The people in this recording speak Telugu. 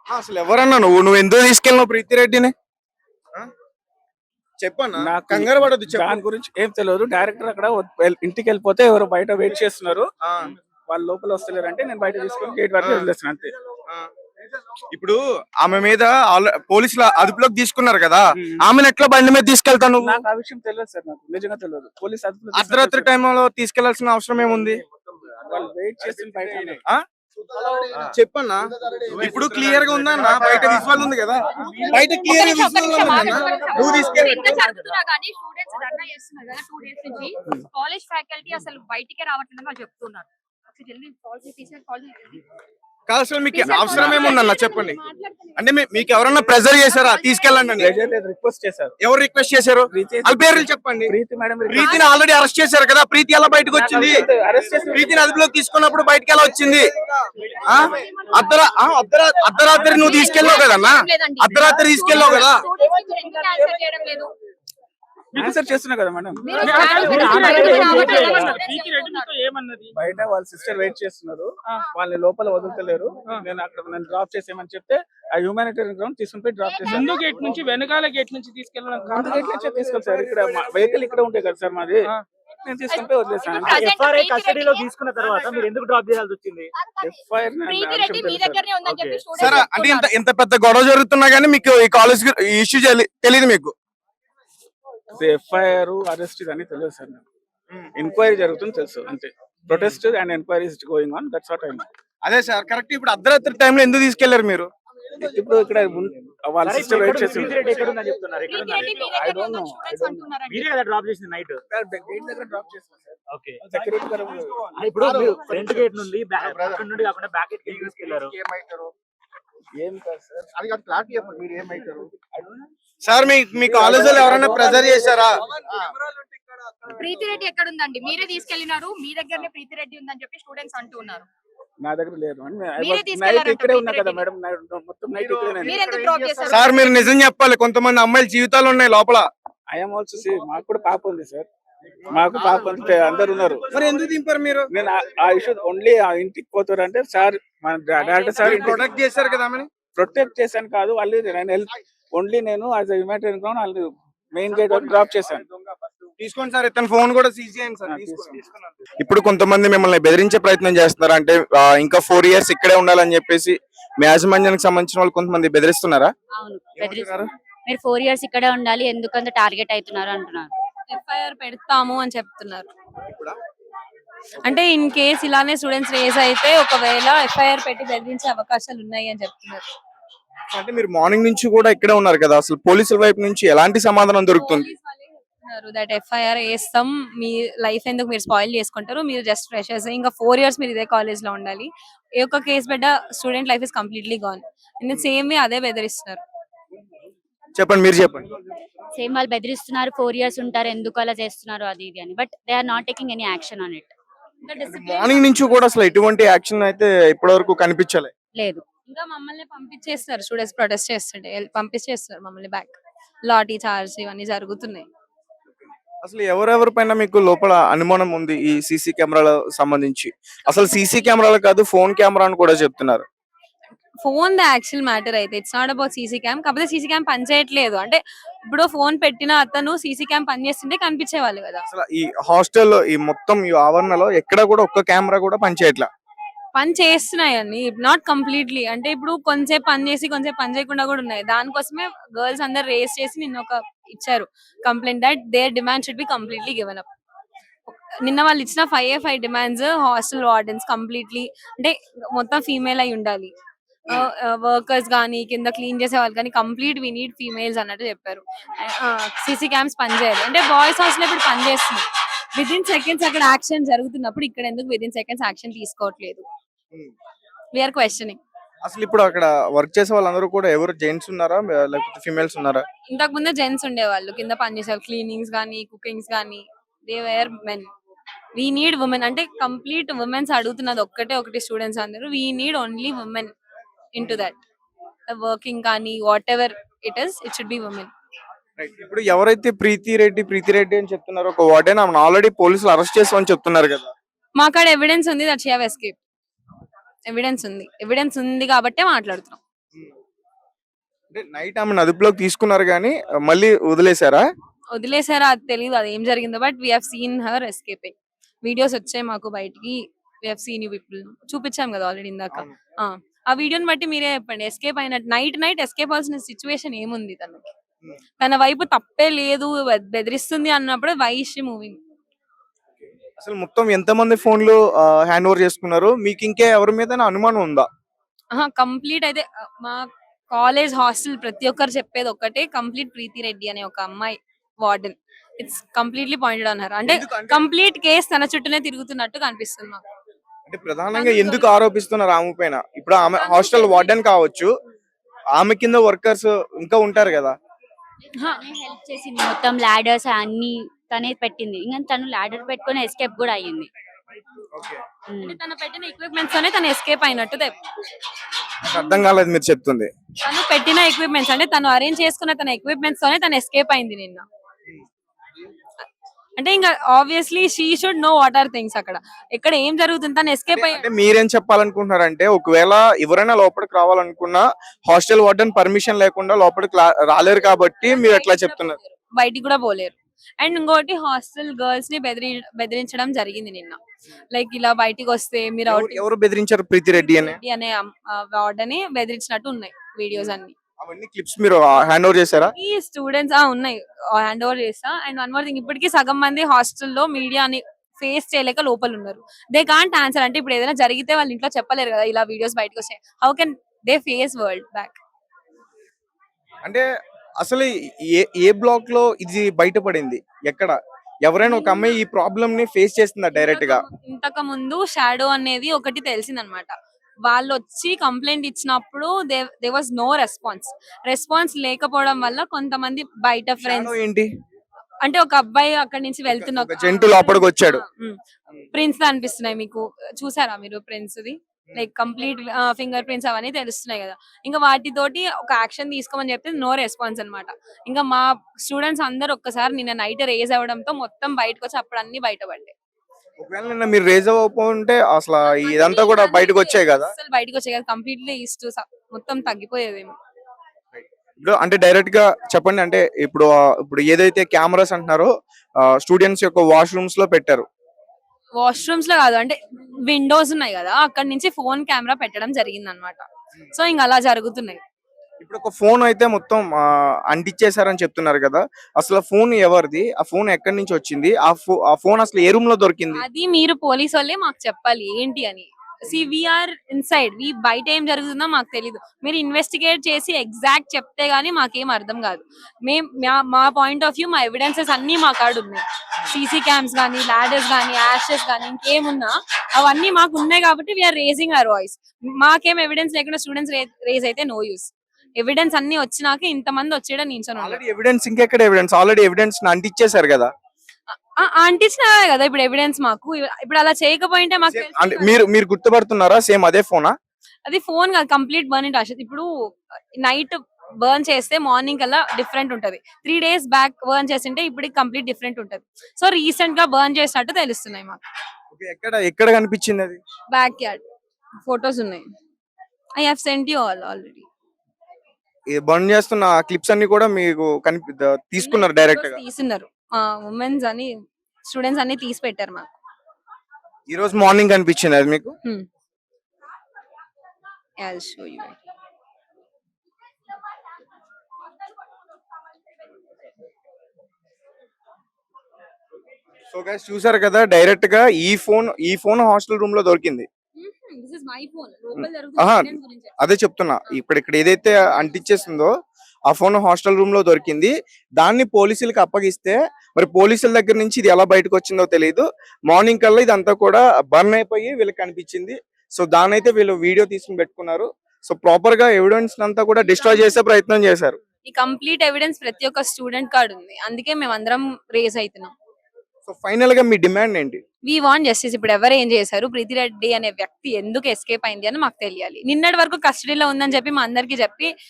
అసలు ఎవరన్నా నువ్వు ఎందుకు తీసుకెళ్ళినావు ప్రీతి రెడ్డిని? ఆ? చెప్పన్నా, నాకు కంగారు పడద్దు, చెప్పు. దాని గురించి ఏం తెలియదు. డైరెక్టర్ అక్కడ ఇంటికి వెళ్ళిపోతే ఎవరు బయట వెయిట్ చేస్తున్నారు, ఆ, వాళ్ళు లోపల వస్తలేరు అంటే నేను బయట తీసుకొని గేట్ వరకు వదిలేస్తాను అంతే. ఆ. ఇప్పుడు ఆమె మీద పోలీసులు అదుపులోకి తీసుకున్నారు కదా, ఆమెను ఎట్లా బండి మీద తీసుకెళ్తాను? నాకు ఆ విషయం తెలియదు సార్, నాకు నిజంగా తెలియదు. పోలీస్ అదుపులో అర్ధరాత్రి టైంలో తీసుకెళ్లాల్సిన అవసరం ఏముంది? వాళ్ళు వెయిట్ చేస్తున్న బయట. ఆ? చెప్పన్నా, ఇప్పుడు క్లియర్ గా ఉందా అన్న? బయట విజువల్ ఉంది కదా, బయట క్లియర్ విజువల్ ఉందన్న. నువ్వు తీసుకెళ్ళి ఎంత జరుగుతున్నా కానీ స్టూడెంట్స్ ధర్నా చేస్తున్నారు కదా 2 days నుంచి. కాలేజ్ ఫ్యాకల్టీ అసలు బయటికే రావట్లేదని వాళ్ళు చెప్తున్నారు. అసలు జల్దీ కాల్ చేసి కాల్ చేయండి. కాదు, అసలు మీకు అవసరం ఏముందన్న చెప్పండి. అంటే మీకు ఎవరన్నా ప్రెజర్ చేశారా తీసుకెళ్ళండి అని? రిక్వెస్ట్ చేశారు. ఎవరు రిక్వెస్ట్ చేశారు? వాళ్ళ పేర్లు చెప్పండి. ప్రీతి మేడం ప్రీతిని ఆల్రెడీ అరెస్ట్ చేశారు కదా, ప్రీతి ఎలా బయటకు వచ్చింది? అరెస్ట్ చేసి ప్రీతిని అదుపులోకి తీసుకున్నప్పుడు బయటకు ఎలా వచ్చింది? ఆ? అర్ధరాత్రి నువ్వు తీసుకెళ్ళావు కదన్నా, అర్ధరాత్రి తీసుకెళ్ళావు కదా. స్టూడెంట్స్ కి ఎందుకు ఆన్సర్ చేయడం లేదు? ఆన్సర్ చేస్తున్నా కదా మేడం. బయట వాళ్ళ సిస్టర్ వెయిట్ చేస్తున్నారు, వాళ్ళని లోపల వదులుతలేరు. నేను అక్కడ నన్ను డ్రాప్ చేసేయమని చెప్తే ఆ హ్యూమానిటేరియన్ గ్రౌండ్ తీసుకుని పోయి డ్రాప్ చేశాను. ముందు గేట్ నుంచి వెనకాల గేట్ నుంచి తీసుకెళ్ళడం ముందు గేట్ నుంచే తీసుకెళ్ళి సార్, ఇక్కడ వెహికల్ ఇక్కడ ఉంటాయి కదా సార్ మాది, నేను తీసుకుని పోయి వదిలేసాను. ఎఫ్ఐఆర్ కస్టడీలో తీసుకున్న తర్వాత మీరు ఎందుకు డ్రాప్ చేయాల్సి వచ్చింది? ఎఫ్ఐఆర్ ప్రీతి రెడ్డి మీ దగ్గరనే ఉందని చెప్పి సరే, స్టూడెంట్స్ అంటే ఇంత పెద్ద గొడవ జరుగుతున్నా గానీ మీకు ఈ కాలేజ్ ఇష్యూ తెలియదు మీకు? ఎఫ్ఐఆర్ అరెస్ట్ అని తెలియదు సార్, నాకు ఎంక్వైరీ జరుగుతుంది తెలుసు అంతే. Protest and enquiry is going on, that's what I know. అదే సార్ కరెక్ట్. ఇప్పుడు అర్ధరాత్రి టైంలో ఎందుకు తీసుకెళ్లారు మీరు? ఇప్పుడు ఇక్కడ వాళ్ళ సరే, సిస్టర్ వెయిట్ ప్రీతి చేస్తుంది. రెడ్డి ఎక్కడ ఉందని చెప్తున్నారు? ఎక్కడ ప్రీతి ఉన్నారు? రెడ్డి మీ I దగ్గరనే don't ఉందని know. స్టూడెంట్స్ అంటున్నారండి. మీరే కదా డ్రాప్ చేసింది నైట్. గేట్ దగ్గర డ్రాప్ చేస్తాను సార్. ఓకే, సెక్యూరిటీ ఇప్పుడు మీరు ఫ్రంట్ గేట్ నుండి అక్కడ నుండి కాకుండా బ్యాక్ గేట్ కి తీసుకెళ్లారు. ఏం కాదు సార్, అది కాదు, క్లారిటీ చెప్పండి, మీరు ఏమైతారు సార్? మీ కాలేజీలో ఎవరైనా ప్రెజర్ చేశారా? ప్రీతి రెడ్డి ఎక్కడ ఉందండి? మీరే తీసుకెళ్లినారు, మీ దగ్గరనే ప్రీతి రెడ్డి ఉందని చెప్పి స్టూడెంట్స్ అంటున్నారు. నా దగ్గర లేదు. మీరే నైట్ తీసుకెళ్లారంట ఇక్కడే ఉన్నా ప్రీతి కదా రెడ్డిని. మేడం, మొత్తం నైట్ ఇక్కడే. మీరు ఎందుకు డ్రాప్ చేశారు? సార్ మీరు నిజం చెప్పాలి, కొంతమంది అమ్మాయిల జీవితాలు ఉన్నాయి లోపల. ఐఎమ్ ఆల్సో మాకు కూడా పాప ఉంది సార్, మాకు పాప అంటే అందరు ఉన్నారు. మరి ఎందుకు దింపారు మీరు? నేను ఆ ఇష్యూ ఓన్లీ ఆ ఇంటికి పోతారు అంటే సార్, మన డైరెక్టర్ సార్ ప్రొటెక్ట్ చేశారు కదా ఆమెని. ప్రొటెక్ట్ చేశాను కాదు, వాళ్ళు ఓన్లీ నేను యాజ్ హ్యూమానిటేరియన్ గ్రౌండ్ వాళ్ళు మెయిన్ గేట్ వరకు డ్రాప్ చేశాను. తీసుకోండి సార్, ఇతని ఫోన్ కూడా సీజ్ చేయండి సార్. ఇప్పుడు కొంతమంది మిమ్మల్ని బెదిరించే ప్రయత్నం చేస్తున్నారు, అంటే ఇంకా 4 years ఇక్కడే ఉండాలని చెప్పేసి మీ యాజమాన్యానికి సంబంధించిన వాళ్ళు కొంతమంది బెదిరిస్తున్నారా? అవును, బెదిరిస్తున్నారు. మీరు 4 years ఇక్కడే ఉండాలి, ఎందుకంత టార్గెట్ అవుతున్నారు అంటున్నారు. ఎఫ్ఐఆర్ పెడతాము అని చెప్తున్నారు. అంటే ఇన్ కేస్ ఇలానే స్టూడెంట్స్ రేజ్ అయితే ఒకవేళ ఎఫ్ఐఆర్ పెట్టి బెదిరించే అవకాశాలు ఉన్నాయి అని చెప్తున్నారు. అంటే మీరు మార్నింగ్ నుంచి కూడా ఇక్కడే ఉన్నారు కదా, అసలు పోలీసుల వైపు నుంచి ఎలాంటి సమాధానం దొరుకుతుంది? దట్ ఎఫ్ఐఆర్ వేస్తాం, మీ లైఫ్ ఎందుకు మీరు స్పాయిల్ చేసుకుంటారు, మీరు జస్ట్ ఫ్రెషర్స్, ఇంకా 4 years మీరు ఇదే కాలేజ్ లో ఉండాలి, ఏ ఒక్క కేసు బిడ్డ student life is completely gone. Same way అదే బెదిరిస్తున్నారు. చెప్పండి, మీరు చెప్పండి. సేమ్ వాళ్ళు బెదిరిస్తున్నారు, 4 years ఉంటారు, ఎందుకు అలా చేస్తున్నారు అది ఇది అని. But they are not taking any action on it. Morning నుంచి కూడా అసలు ఎటువంటి యాక్షన్ అయితే ఇప్పటి వరకు కనిపించలేదు. లేదు, ఇంకా మమ్మల్ని పంపించేస్తారు, స్టూడెంట్స్ ప్రొటెస్ట్ చేస్తుంటే పంపించేస్తారు మమ్మల్ని బ్యాక్. లాఠీ చార్జ్ ఇవన్నీ జరుగుతున్నాయి. అసలు ఎవరెవరి పైన మీకు లోపల అనుమానం ఉంది ఈ సీసీ కెమెరాల సంబంధించి? అసలు సీసీ కెమెరాలు కాదు, ఫోన్ కెమెరా అని కూడా చెప్తున్నారు. ఫోన్ ద యాక్చువల్ మ్యాటర్ అయితే it's not about CC cam. కాకపోతే సీసీ క్యామ్ పనిచేయట్లేదు అంటే ఇప్పుడు ఫోన్ పెట్టిన అతను సీసీ క్యామ్ పనిచేస్తుంటే కనిపించేవాళ్ళు కదా. అసలు ఈ హాస్టల్లో ఈ మొత్తం ఈ ఆవరణలో ఎక్కడ కూడా ఒక్క కెమెరా కూడా పనిచేయట్లా. పని చేస్తున్నాయి అన్ని, నాట్ కంప్లీట్లీ. అంటే ఇప్పుడు కొంచెంసేపు పని చేసి కొంచెంసేపు పని చేయకుండా కూడా ఉన్నాయి. దానికోసమే గర్ల్స్ అందరు రేస్ చేసి నిన్న ఒక ఇచ్చారు complaint that there demand should be completely given up. నిన్న వాళ్ళు ఇచ్చిన 5 డిమాండ్స్ హాస్టల్ వార్డెన్స్ కంప్లీట్లీ అంటే మొత్తం ఫీమేల్ అయి ఉండాలి, వర్కర్స్ కానీ కింద క్లీన్ చేసే వాళ్ళు కానీ కంప్లీట్ వి నీడ్ ఫీమేల్స్ అన్నట్టు చెప్పారు. సీసీ క్యామ్స్ పనిచేయాలి అంటే బాయ్స్ హాస్టల్ ఇప్పుడు పనిచేస్తుంది. విదిన్ సెకండ్స్ అక్కడ యాక్షన్ జరుగుతున్నప్పుడు ఇక్కడ ఎందుకు విదిన్ సెకండ్స్ యాక్షన్ తీసుకోవట్లేదు? We are questioning. అసలు ఇప్పుడు అక్కడ వర్క్ చేసే వాళ్ళందరూ కూడా ఎవరు జెంట్స్ ఉన్నారా లేకపోతే ఫిమేల్స్ ఉన్నారా? ఇంతకు ముందే జెంట్స్ ఉండేవాళ్ళు కింద పనిచేసేవాళ్ళు, క్లీనింగ్స్ కానీ కుకింగ్స్ కానీ, they were men. We need women అంటే కంప్లీట్ ఉమెన్స్ అడుగుతున్నది ఒకటి స్టూడెంట్స్ అందరూ. We need only women into that working కానీ what ever it is, it should be women. ఇప్పుడు ఎవరైతే ప్రీతి రెడ్డి అని చెప్తున్నారు, ఒక వార్డెన్ ఆమెను ఆల్రెడీ పోలీసులు అరెస్ట్ చేస్తామని చెప్తున్నారు కదా. మా కాడ ఎవిడెన్స్ ఉంది that she have escape. Evidence ఉంది కాబట్టే మాట్లాడుతున్నాం. అంటే నైట్ ఆమెను అదుపులోకి తీసుకున్నారు కానీ మళ్ళీ వదిలేశారా? వదిలేసారా అది తెలియదు, అది ఏం జరిగిందో. But we have seen her escaping. Videos వచ్చాయి మాకు బయటికి. We have seen you people. చూపించాం కదా ఆల్రెడీ ఇందాక. అవును. ఆ వీడియోని బట్టి మీరే చెప్పండి. ఎస్కేప్ అయినట్టు నైట్ ఎస్కేప్ అవ్వాల్సిన సిచ్యువేషన్ ఏముంది తనకి? Hmm. తన వైపు తప్పే లేదు, బెదిరిస్తుంది అన్నప్పుడు వై ఇస్ షీ మూవింగ్? అసలు మొత్తం ఎంతమంది ఫోన్లు హ్యాండ్ ఓవర్ చేసుకున్నారు? మీకు ఇంకే ఎవరి మీద అనుమానం ఉందా? కంప్లీట్ అయితే మా కాలేజ్ హాస్టల్ ప్రతి ఒక్కరు చెప్పేది ఒక్కటే, కంప్లీట్ ప్రీతి రెడ్డి అనే ఒక అమ్మాయి warden. It's completely pointed on her. అంటే ఎందుకంటే- కంప్లీట్ కేసు తన చుట్టూనే తిరుగుతున్నట్టు కనిపిస్తుంది మాకు. అంటే ప్రధానంగా ఎందుకు ఆరోపిస్తున్నారు ఆమె పైన? ఇప్పుడు ఆమె హాస్టల్ వార్డెన్ కావచ్చు, ఆమె కింద వర్కర్స్ ఇంకా ఉంటారు కదా. హెల్ప్ చేసింది, మొత్తం లాడర్స్ అన్ని తనే పెట్టింది. ఇంకా తను లాడర్ పెట్టుకొని ఎస్కేప్ కూడా అయ్యింది. అంటే తను పెట్టిన ఎక్విప్మెంట్స్ తోనే తను ఎస్కేప్ అయినట్టు నాకు అర్థం కాలేదు మీరు చెప్తుంది. తను పెట్టిన ఎక్విప్మెంట్స్ అంటే తను అరేంజ్ చేసుకున్న తన ఎక్విప్మెంట్స్ తోనే తను ఎస్కేప్ అయింది నిన్న. అంటే ఇంకా obviously she should know what are things. అక్కడ ఎక్కడ ఏం జరుగుతుంది, తను ఎస్కేప్ అయ్యి. అంటే మీరేం చెప్పాలనుకుంటున్నారంటే, ఒకవేళ ఎవరైనా లోపలికి రావాలనుకున్నా హాస్టల్ వార్డెన్ పర్మిషన్ లేకుండా లోపలికి రాలేరు కాబట్టి మీరు ఎట్లా చెప్తున్నారు? బయటికి కూడా పోలేరు. అండ్ ఇంకోటి హాస్టల్ గర్ల్స్ ని బెదిరించడం జరిగింది నిన్న. లైక్ ఇలా బయటికి వస్తే మీరు ఎవరు బెదిరించారు? ప్రీతి రెడ్డి అనే వార్డని బెదిరించినట్టు ఉన్నాయి వీడియోస్ అన్ని. అవన్నీ క్లిప్స్ మీరు హ్యాండ్ ఓవర్ చేశారా? ఈ స్టూడెంట్స్ ఉన్నాయి, హ్యాండ్ ఓవర్ చేస్తా. అండ్ వన్ మోర్ థింగ్, ఇప్పటికీ సగం మంది హాస్టల్లో మీడియాని ఫేస్ చేయలేక లోపల ఉన్నారు. They can't answer. అంటే ఇప్పుడు ఏదైనా జరిగితే వాళ్ళ ఇంట్లో చెప్పలేరు కదా, ఇలా వీడియోస్ బయటకు వచ్చాయి. How can they face world back? అంటే అసలు ఏ బ్లాక్ లో ఇది బయటపడింది? ఎక్కడ ఎవరైనా ఒక అమ్మాయి ఈ ప్రాబ్లమ్ ని ఫేస్ చేస్తుందా డైరెక్ట్ గా? ఇంతకు ముందు షాడో అనేది ఒకటి తెలిసిందనమాట. వాళ్ళు వచ్చి కంప్లైంట్ ఇచ్చినప్పుడు దే వాజ్ నో రెస్పాన్స్ లేకపోవడం వల్ల కొంతమంది బయట ఫ్రెండ్స్, ఏంటి అంటే ఒక అబ్బాయి అక్కడి నుంచి వెళ్తున్న ఒక జంటు లోపలికి వచ్చాడు. ప్రిన్స్ అనిపిస్తున్నాయి మీకు, చూసారా మీరు prince the? Like complete finger prints అవన్నీ తెలుస్తున్నాయి కదా. ఇంకా వాటితోటి ఒక యాక్షన్ తీసుకోమని చెప్తే నో రెస్పాన్స్ అన్నమాట. ఇంకా మా స్టూడెంట్స్ అందరు ఒక్కసారి నిన్న నైట్ రేజ్ అవ్వడంతో మొత్తం బయటకు వచ్చి అప్పుడు అన్ని బయటపడ్డాయి. ఒకవేళ నిన్న మీరు రేజ్ అవ్వకుంటే అసలు ఇదంతా కూడా బయటకు వచ్చాయి కదా. అసలు బయటకు వచ్చాయి కదా, కంప్లీట్లీ ఈస్ట్ మొత్తం తగ్గిపోయేదేమో. ఇప్పుడు అంటే డైరెక్ట్ గా చెప్పండి, అంటే ఇప్పుడు ఏదైతే కెమెరాస్ అంటున్నారో స్టూడెంట్స్ యొక్క వాష్రూమ్స్ లో పెట్టారు. వాష్రూమ్స్ లో కాదు, అంటే విండోస్ ఉన్నాయి కదా, అక్కడ నుంచి ఫోన్ కెమెరా పెట్టడం జరిగింది అనమాట. సో ఇంకా అలా జరుగుతున్నాయి. ఇప్పుడు ఒక ఫోన్ అయితే మొత్తం అంటించేశారని చెప్తున్నారు కదా, అసలు ఫోన్ ఎవరిది? ఆ ఫోన్ ఎక్కడి నుంచి వచ్చింది? ఆ ఫోన్ అసలు ఏ రూమ్ లో దొరికింది? అది మీరు పోలీసు వాళ్ళే మాకు చెప్పాలి ఏంటి అని. వీఆర్ ఇన్సైడ్, బయట ఏం జరుగుతుందో మాకు తెలీదు. మీరు ఇన్వెస్టిగేట్ చేసి ఎగ్జాక్ట్ చెప్తే గానీ మాకేం అర్థం కాదు. మా పాయింట్ ఆఫ్ వ్యూ, మా ఎవిడెన్సెస్ అన్ని మా కాడ ఉన్నాయి. సీసీ క్యామ్స్ కానీ, లాడర్స్ కానీ, యాషెస్ కానీ, ఇంకేమున్నా అవన్నీ మాకు ఉన్నాయి కాబట్టి వీఆర్ రేజింగ్ అవర్ వాయిస్. మాకేం ఎవిడెన్స్ లేకుండా స్టూడెంట్స్ రేజ్ అయితే నో యూస్. ఎవిడెన్స్ అన్ని వచ్చినాక ఇంతమంది వచ్చేయడం నించొని ఎవిడెన్స్ ఇంకెక్కడ ఎవిడెన్స్? ఆల్రెడీ ఎవిడెన్స్ అంటించేశారు కదా. అంటించినా కదా ఇప్పుడు ఎవిడెన్స్ మాకు. ఇప్పుడు అలా చేయకపోయింటే మాకు మీరు గుర్తుపడుతున్నారా? సేమ్ అదే ఫోనా? అది ఫోన్ కాదు, కంప్లీట్ బర్న్ ఇట్ ఆశ. ఇప్పుడు నైట్ బర్న్ చేస్తే మార్నింగ్ కల్లా డిఫరెంట్ ఉంటది. 3 days బ్యాక్ బర్న్ చేసింటే ఇప్పుడు కంప్లీట్ డిఫరెంట్ ఉంటది. సో రీసెంట్ గా బర్న్ చేసినట్టు తెలుస్తున్నాయి మాకు. ఎక్కడ కనిపించింది అది? బ్యాక్ యార్డ్ ఫొటోస్ ఉన్నాయి. I have sent you already. Burn చేస్తున్న క్లిప్స్ అన్ని కూడా మీకు తీసుకున్నారు డైరెక్ట్ గా? తీసున్నారు. ఉమెన్స్ అని స్టూడెంట్స్ అన్ని తీసి పెట్టారు మాకు. ఈ రోజు మార్నింగ్ కనిపించింది అది మీకు? I'll show you. So guys చూసారు కదా, డైరెక్ట్ గా ఈ ఫోన్ హాస్టల్ రూమ్ లో దొరికింది. This is my phone. లోపల జరుగుతున్న incident గురించి. అదే చెప్తున్నా, ఇక్కడ ఏదైతే అంటించేసిందో ఆ ఫోన్ హాస్టల్ రూమ్ లో దొరికింది. దాన్ని పోలీసులకు అప్పగిస్తే మరి పోలీసుల దగ్గర నుంచి ఇది ఎలా బయటకు వచ్చిందో తెలియదు. మార్నింగ్ కల్లా ఇదంతా కూడా బర్న్ అయిపోయి వీళ్ళకి కనిపించింది. సో దాని అయితే వీళ్ళు వీడియో తీసుకుని పెట్టుకున్నారు. సో ప్రాపర్ గా ఎవిడెన్స్ అంతా కూడా డిస్ట్రాయ్ చేసే ప్రయత్నం చేశారు. ఈ కంప్లీట్ ఎవిడెన్స్ ప్రతి ఒక్క స్టూడెంట్ కార్డ్ ఉంది. అందుకే మేము అందరం రేజ్ అవుతున్నాం. సో ఫైనల్ గా మీ డిమాండ్ ఏంటి? We want justice. ఇప్పుడు ఎవరు ఏం చేశారు, ప్రీతి రెడ్డి అనే వ్యక్తి ఎందుకు ఎస్కేప్ అయింది అని మాకు తెలియాలి. నిన్నటి వరకు కస్టడీలో ఉందని చెప్పి మా అందరికి చెప్పి